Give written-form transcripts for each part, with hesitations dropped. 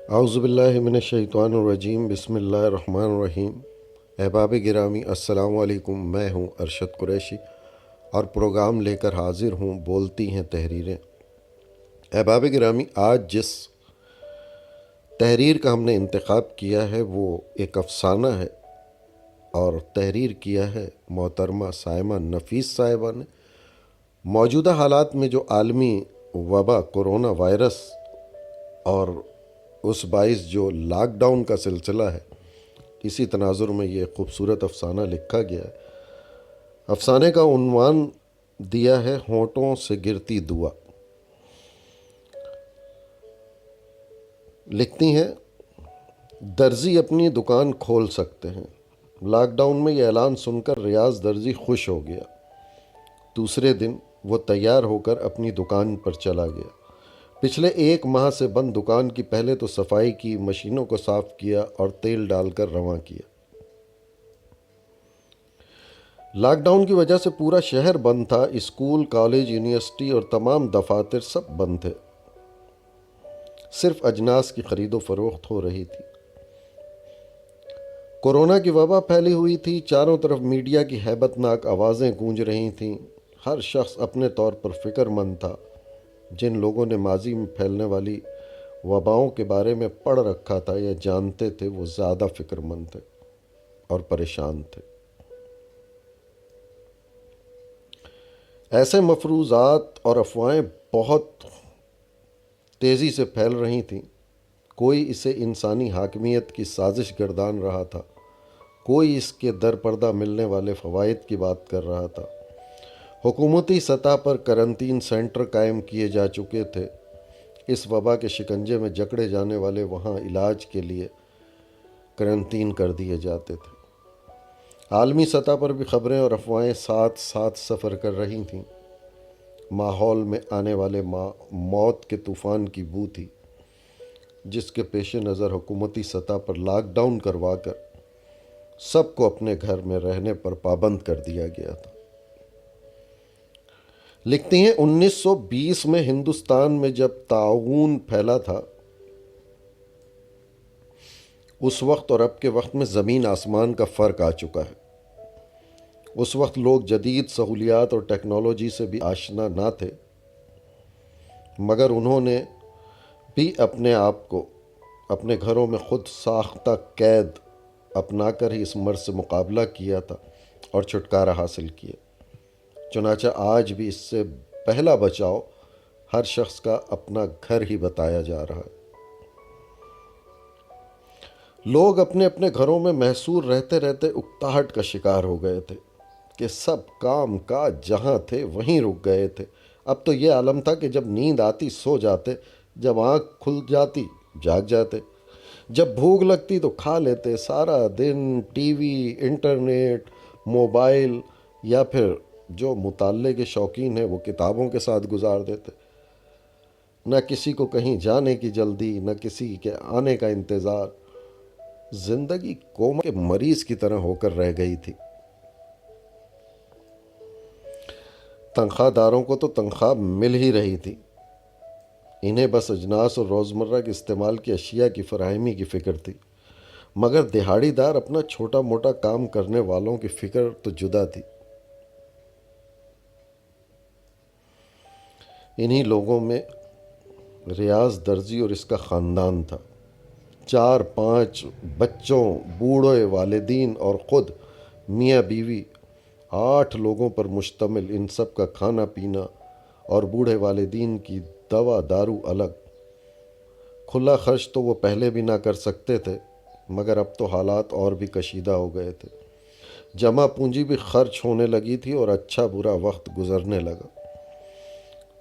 اعوذ باللہ من الشیطان الرجیم، بسم اللہ الرحمن الرحیم۔ احباب گرامی، السلام علیکم۔ میں ہوں ارشد قریشی اور پروگرام لے کر حاضر ہوں، بولتی ہیں تحریریں۔ احباب گرامی، آج جس تحریر کا ہم نے انتخاب کیا ہے وہ ایک افسانہ ہے، اور تحریر کیا ہے محترمہ صائمہ نفیس صاحبہ نے۔ موجودہ حالات میں جو عالمی وبا کورونا وائرس اور اس باعث جو لاک ڈاؤن کا سلسلہ ہے، اسی تناظر میں یہ خوبصورت افسانہ لکھا گیا ہے۔ افسانے کا عنوان دیا ہے ہونٹوں سے گرتی دعا۔ لکھتی ہیں، درزی اپنی دکان کھول سکتے ہیں۔ لاک ڈاؤن میں یہ اعلان سن کر ریاض درزی خوش ہو گیا۔ دوسرے دن وہ تیار ہو کر اپنی دکان پر چلا گیا۔ پچھلے 1 ماہ سے بند دکان کی پہلے تو صفائی کی، مشینوں کو صاف کیا اور تیل ڈال کر رواں کیا۔ لاک ڈاؤن کی وجہ سے پورا شہر بند تھا۔ اسکول، کالج، یونیورسٹی اور تمام دفاتر سب بند تھے۔ صرف اجناس کی خرید و فروخت ہو رہی تھی۔ کورونا کی وبا پھیلی ہوئی تھی۔ چاروں طرف میڈیا کی ہیبت ناک آوازیں گونج رہی تھیں۔ ہر شخص اپنے طور پر فکر مند تھا۔ جن لوگوں نے ماضی میں پھیلنے والی وباؤں کے بارے میں پڑھ رکھا تھا یا جانتے تھے، وہ زیادہ فکر مند تھے اور پریشان تھے۔ ایسے مفروضات اور افواہیں بہت تیزی سے پھیل رہی تھیں۔ کوئی اسے انسانی حاکمیت کی سازش گردان رہا تھا، کوئی اس کے در پردہ ملنے والے فوائد کی بات کر رہا تھا۔ حکومتی سطح پر کرنٹین سینٹر قائم کیے جا چکے تھے۔ اس وبا کے شکنجے میں جکڑے جانے والے وہاں علاج کے لیے کرنٹین کر دیے جاتے تھے۔ عالمی سطح پر بھی خبریں اور افواہیں ساتھ ساتھ سفر کر رہی تھیں۔ ماحول میں آنے والے موت کے طوفان کی بو تھی، جس کے پیش نظر حکومتی سطح پر لاک ڈاؤن کروا کر سب کو اپنے گھر میں رہنے پر پابند کر دیا گیا تھا۔ لکھتی ہیں، 1920 میں ہندوستان میں جب طاعون پھیلا تھا، اس وقت اور اب کے وقت میں زمین آسمان کا فرق آ چکا ہے۔ اس وقت لوگ جدید سہولیات اور ٹیکنالوجی سے بھی آشنا نہ تھے، مگر انہوں نے بھی اپنے آپ کو اپنے گھروں میں خود ساختہ قید اپنا کر ہی اس مرض سے مقابلہ کیا تھا اور چھٹکارا حاصل کیا۔ چنانچہ آج بھی اس سے پہلا بچاؤ ہر شخص کا اپنا گھر ہی بتایا جا رہا ہے۔ لوگ اپنے اپنے گھروں میں محصور رہتے رہتے اکتاہٹ کا شکار ہو گئے تھے کہ سب کام کاج جہاں تھے وہیں رک گئے تھے۔ اب تو یہ عالم تھا کہ جب نیند آتی سو جاتے، جب آنکھ کھل جاتی جاگ جاتے، جب بھوک لگتی تو کھا لیتے۔ سارا دن ٹی وی، انٹرنیٹ، موبائل یا پھر جو مطالعے کے شوقین ہیں وہ کتابوں کے ساتھ گزار دیتے۔ نہ کسی کو کہیں جانے کی جلدی، نہ کسی کے آنے کا انتظار۔ زندگی کوما کے مریض کی طرح ہو کر رہ گئی تھی۔ تنخواہ داروں کو تو تنخواہ مل ہی رہی تھی، انہیں بس اجناس اور روزمرہ کے استعمال کی اشیاء کی فراہمی کی فکر تھی، مگر دہاڑی دار اپنا چھوٹا موٹا کام کرنے والوں کی فکر تو جدا تھی۔ انہی لوگوں میں ریاض درزی اور اس کا خاندان تھا۔ 4-5 بچوں، بوڑھے والدین اور خود میاں بیوی، 8 لوگوں پر مشتمل ان سب کا کھانا پینا اور بوڑھے والدین کی دوا دارو الگ۔ کھلا خرچ تو وہ پہلے بھی نہ کر سکتے تھے، مگر اب تو حالات اور بھی کشیدہ ہو گئے تھے۔ جمع پونجی بھی خرچ ہونے لگی تھی اور اچھا برا وقت گزرنے لگا۔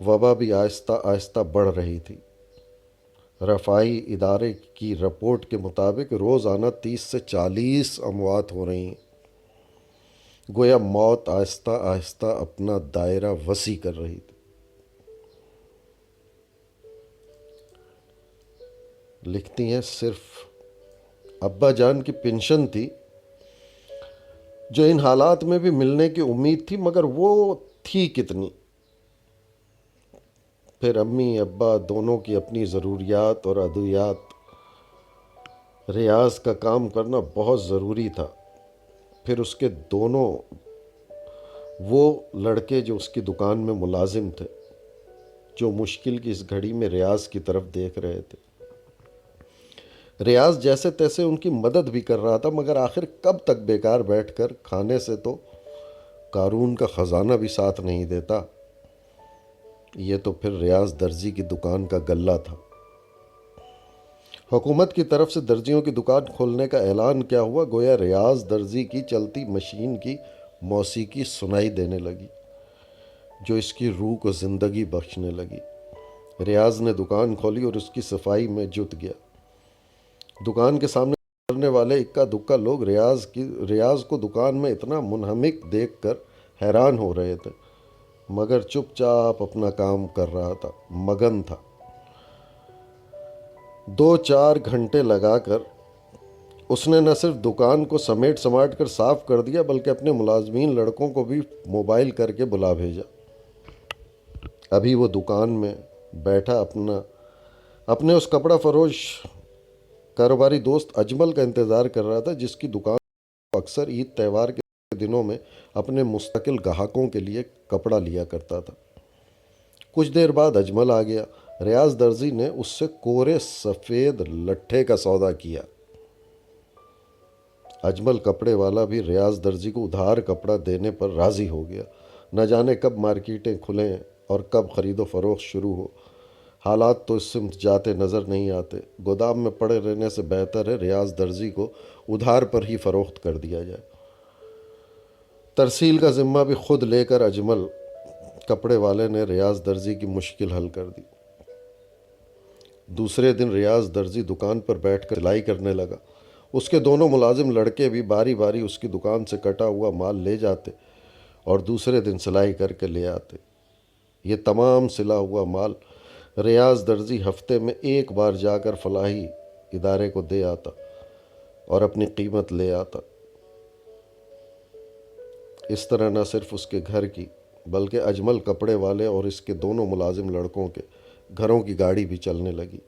وبا بھی آہستہ آہستہ بڑھ رہی تھی۔ رفائی ادارے کی رپورٹ کے مطابق روزانہ 30 سے 40 اموات ہو رہی ہیں۔ گویا موت آہستہ آہستہ اپنا دائرہ وسیع کر رہی تھی۔ لکھتی ہیں، صرف ابا جان کی پنشن تھی جو ان حالات میں بھی ملنے کی امید تھی، مگر وہ تھی کتنی۔ پھر امی ابا دونوں کی اپنی ضروریات اور ادویات ریاض کا کام کرنا بہت ضروری تھا۔ پھر اس کے دونوں وہ لڑکے جو اس کی دکان میں ملازم تھے، جو مشکل کی اس گھڑی میں ریاض کی طرف دیکھ رہے تھے۔ ریاض جیسے تیسے ان کی مدد بھی کر رہا تھا، مگر آخر کب تک بیکار بیٹھ کر کھانے سے تو قارون کا خزانہ بھی ساتھ نہیں دیتا۔ یہ تو پھر ریاض درزی کی دکان کا غلہ تھا۔ حکومت کی طرف سے درزیوں کی دکان کھولنے کا اعلان کیا ہوا، گویا ریاض درزی کی چلتی مشین کی موسیقی سنائی دینے لگی، جو اس کی روح کو زندگی بخشنے لگی۔ ریاض نے دکان کھولی اور اس کی صفائی میں جت گیا۔ دکان کے سامنے کرنے والے اکا دکا لوگ ریاض کو دکان میں اتنا منہمک دیکھ کر حیران ہو رہے تھے، مگر چپ چاپ اپنا کام کر رہا تھا، مگن تھا۔ 2-4 گھنٹے لگا کر اس نے نہ صرف دکان کو سمیٹ کر صاف کر دیا، بلکہ اپنے ملازمین لڑکوں کو بھی موبائل کر کے بلا بھیجا۔ ابھی وہ دکان میں بیٹھا اپنے اس کپڑا فروش کاروباری دوست اجمل کا انتظار کر رہا تھا، جس کی دکان اکثر عید تہوار کے دنوں میں اپنے مستقل گاہکوں کے لیے کپڑا لیا کرتا تھا۔ کچھ دیر بعد اجمل آ گیا۔ ریاض درزی نے اس سے کورے سفید لٹھے کا سودا کیا۔ اجمل کپڑے والا بھی ریاض درزی کو ادھار کپڑا دینے پر راضی ہو گیا۔ نہ جانے کب مارکیٹیں کھلیں اور کب خرید و فروخت شروع ہو، حالات تو اس سمت جاتے نظر نہیں آتے۔ گودام میں پڑے رہنے سے بہتر ہے ریاض درزی کو ادھار پر ہی فروخت کر دیا جائے۔ ترسیل کا ذمہ بھی خود لے کر اجمل کپڑے والے نے ریاض درزی کی مشکل حل کر دی۔ دوسرے دن ریاض درزی دکان پر بیٹھ کر سلائی کرنے لگا۔ اس کے دونوں ملازم لڑکے بھی باری باری اس کی دکان سے کٹا ہوا مال لے جاتے اور دوسرے دن سلائی کر کے لے آتے۔ یہ تمام سلا ہوا مال ریاض درزی ہفتے میں ایک بار جا کر فلاحی ادارے کو دے آتا اور اپنی قیمت لے آتا۔ اس طرح نہ صرف اس کے گھر کی بلکہ اجمل کپڑے والے اور اس کے دونوں ملازم لڑکوں کے گھروں کی گاڑی بھی چلنے لگی۔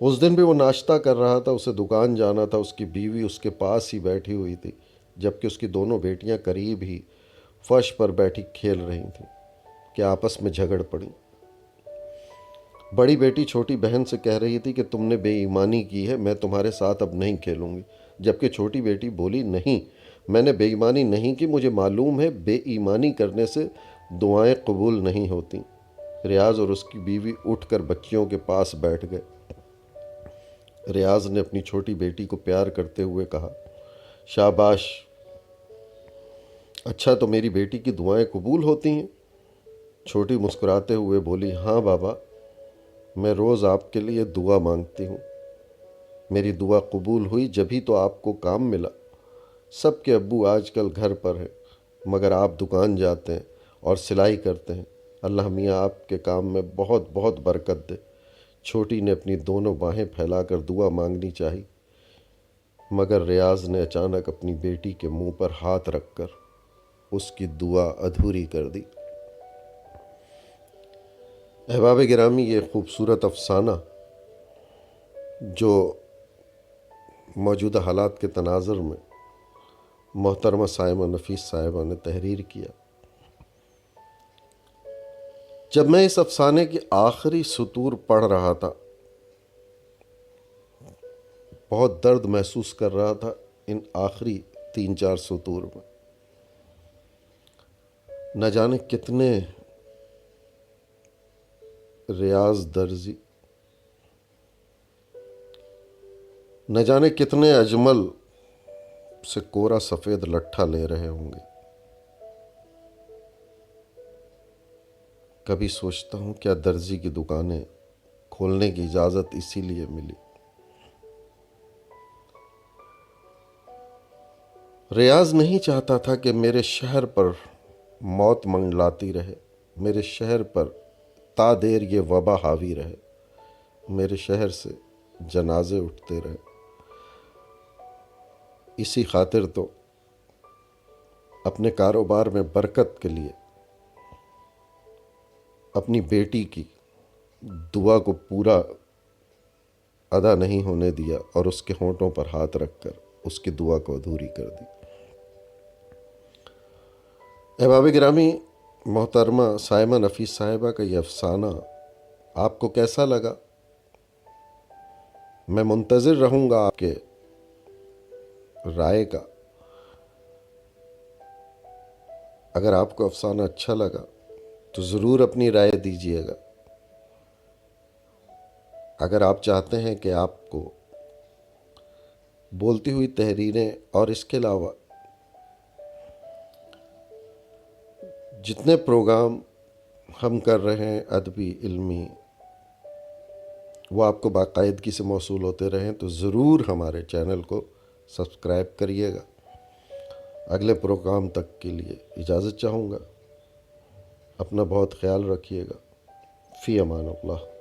اس دن بھی وہ ناشتہ کر رہا تھا، اسے دکان جانا تھا۔ اس کی بیوی اس کے پاس ہی بیٹھی ہوئی تھی، جبکہ اس کی دونوں بیٹیاں قریب ہی فرش پر بیٹھی کھیل رہی تھیں کہ آپس میں جھگڑ پڑیں۔ بڑی بیٹی چھوٹی بہن سے کہہ رہی تھی کہ تم نے بے ایمانی کی ہے، میں تمہارے ساتھ اب نہیں کھیلوں گی، جبکہ چھوٹی بیٹی بولی نہیں، میں نے بے ایمانی نہیں کی، مجھے معلوم ہے بے ایمانی کرنے سے دعائیں قبول نہیں ہوتیں۔ ریاض اور اس کی بیوی اٹھ کر بچیوں کے پاس بیٹھ گئے۔ ریاض نے اپنی چھوٹی بیٹی کو پیار کرتے ہوئے کہا، شاباش، اچھا تو میری بیٹی کی دعائیں قبول ہوتی ہیں؟ چھوٹی مسکراتے ہوئے بولی، ہاں بابا، میں روز آپ کے لیے دعا مانگتی ہوں۔ میری دعا قبول ہوئی جبھی تو آپ کو کام ملا۔ سب کے ابو آج کل گھر پر ہیں، مگر آپ دکان جاتے ہیں اور سلائی کرتے ہیں۔ اللہ میاں آپ کے کام میں بہت بہت برکت دے۔ چھوٹی نے اپنی دونوں باہیں پھیلا کر دعا مانگنی چاہی، مگر ریاض نے اچانک اپنی بیٹی کے منہ پر ہاتھ رکھ کر اس کی دعا ادھوری کر دی۔ احباب گرامی، یہ خوبصورت افسانہ جو موجودہ حالات کے تناظر میں محترمہ سائمہ نفیس صاحبہ نے تحریر کیا، جب میں اس افسانے کی آخری سطور پڑھ رہا تھا بہت درد محسوس کر رہا تھا ان آخری 3-4 سطور میں۔ نہ جانے کتنے ریاض درزی، نہ جانے کتنے اجمل سے کورا سفید لٹھا لے رہے ہوں گے۔ کبھی سوچتا ہوں کیا درزی کی دکانیں کھولنے کی اجازت اسی لیے ملی۔ ریاض نہیں چاہتا تھا کہ میرے شہر پر موت منڈلاتی رہے، میرے شہر پر تا دیر یہ وبا حاوی رہے، میرے شہر سے جنازے اٹھتے رہے۔ اسی خاطر تو اپنے کاروبار میں برکت کے لیے اپنی بیٹی کی دعا کو پورا ادا نہیں ہونے دیا اور اس کے ہونٹوں پر ہاتھ رکھ کر اس کی دعا کو ادھوری کر دی۔ احباب گرامی، محترمہ سائمہ نفیس صاحبہ کا یہ افسانہ آپ کو کیسا لگا؟ میں منتظر رہوں گا آپ کے رائے کا۔ اگر آپ کو افسانہ اچھا لگا تو ضرور اپنی رائے دیجیے گا۔ اگر آپ چاہتے ہیں کہ آپ کو بولتی ہوئی تحریریں اور اس کے علاوہ جتنے پروگرام ہم کر رہے ہیں ادبی علمی، وہ آپ کو باقاعدگی سے موصول ہوتے رہیں تو ضرور ہمارے چینل کو سبسکرائب کریے گا۔ اگلے پروگرام تک کے لیے اجازت چاہوں گا۔ اپنا بہت خیال رکھیے گا۔ فی امان اللہ۔